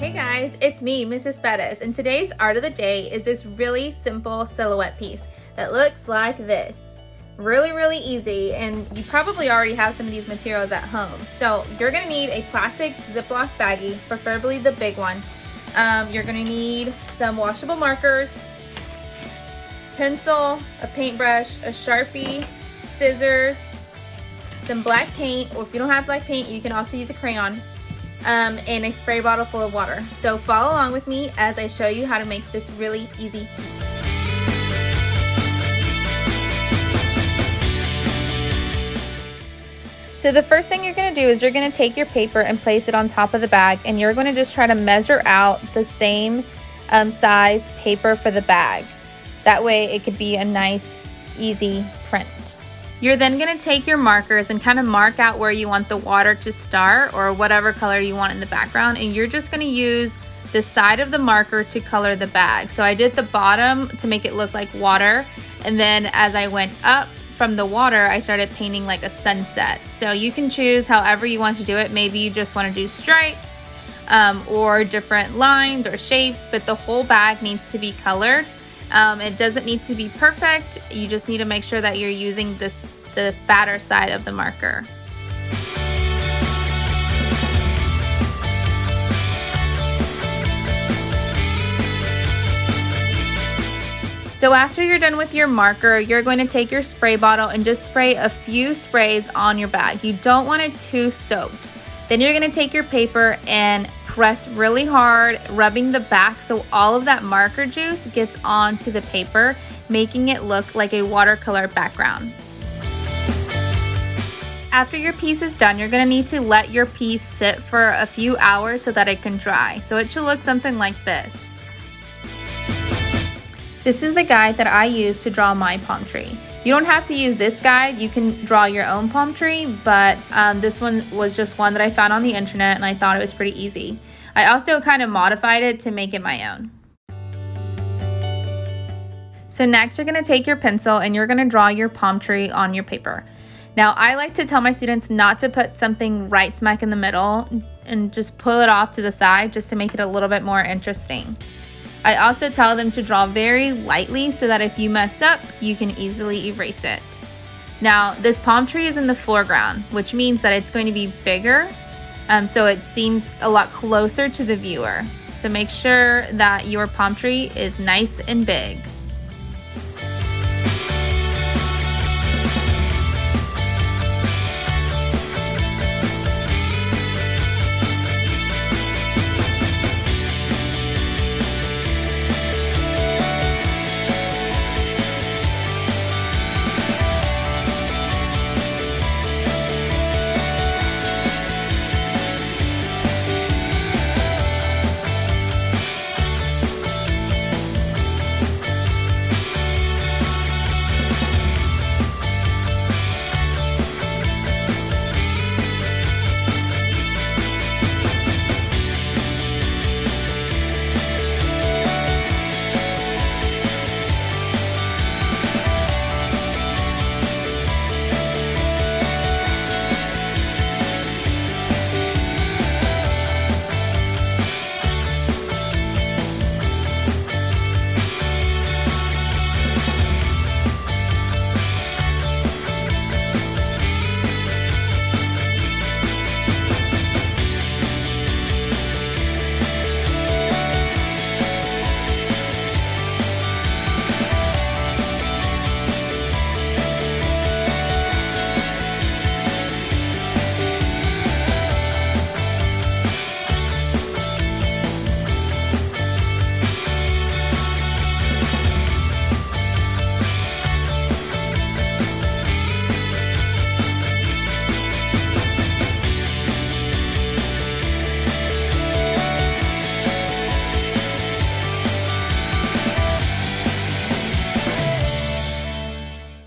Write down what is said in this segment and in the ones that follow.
Hey guys, it's me, Mrs. Perez, and today's art of the day is this really simple silhouette piece that looks like this. Really easy, and you probably already have some of these materials at home. So you're gonna need a plastic Ziploc baggie, preferably the big one. You're gonna need some washable markers, pencil, a paintbrush, a Sharpie, scissors, some black paint, or if you don't have black paint, you can also use a crayon, and a spray bottle full of water. So follow along with me as I show you how to make this really easy piece. So the first thing you're going to do is you're going to take your paper and place it on top of the bag, and you're going to just try to measure out the same size paper for the bag. That way it could be a nice, easy print. You're then going to take your markers and kind of mark out where you want the water to start, or whatever color you want in the background, and you're just going to use the side of the marker to color the bag. So I did the bottom to make it look like water, and then as I went up from the water, I started painting like a sunset. So you can choose however you want to do it. Maybe you just want to do stripes or different lines or shapes, but the whole bag needs to be colored. It doesn't need to be perfect. You just need to make sure that you're using the fatter side of the marker. So after you're done with your marker, you're going to take your spray bottle and just spray a few sprays on your bag. You don't want it too soaked. Then you're going to take your paper and press really hard, rubbing the back so all of that marker juice gets onto the paper, making it look like a watercolor background. After your piece is done, you're going to need to let your piece sit for a few hours so that it can dry. So it should look something like this. This is the guide that I use to draw my palm tree. You don't have to use this guide, you can draw your own palm tree, but this one was just one that I found on the internet and I thought it was pretty easy. I also kind of modified it to make it my own. So next you're going to take your pencil and you're going to draw your palm tree on your paper. Now I like to tell my students not to put something right smack in the middle and just pull it off to the side just to make it a little bit more interesting. I also tell them to draw very lightly so that if you mess up, you can easily erase it. Now, this palm tree is in the foreground, which means that it's going to be bigger, so it seems a lot closer to the viewer. So make sure that your palm tree is nice and big.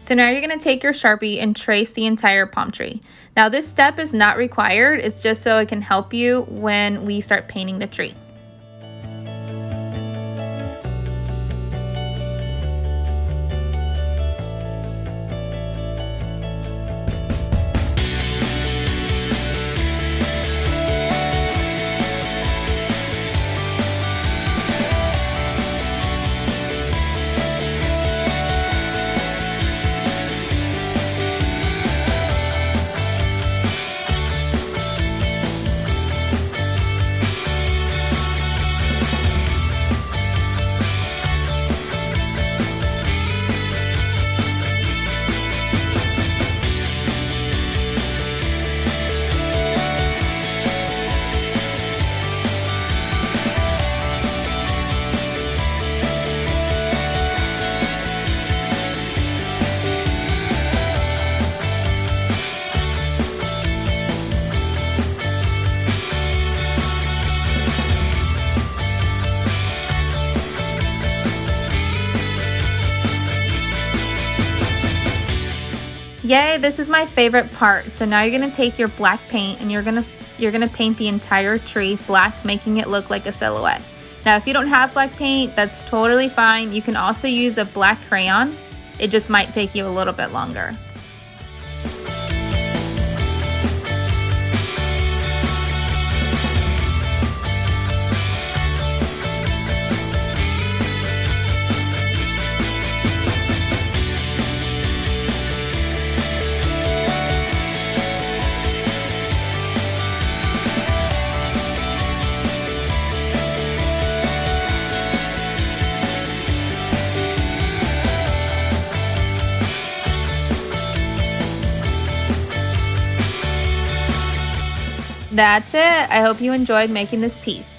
So now you're going to take your Sharpie and trace the entire palm tree. Now this step is not required, it's just so it can help you when we start painting the tree. Yay, this is my favorite part. So now you're gonna take your black paint and you're gonna paint the entire tree black, making it look like a silhouette. Now, if you don't have black paint, that's totally fine. You can also use a black crayon. It just might take you a little bit longer. That's it. I hope you enjoyed making this piece.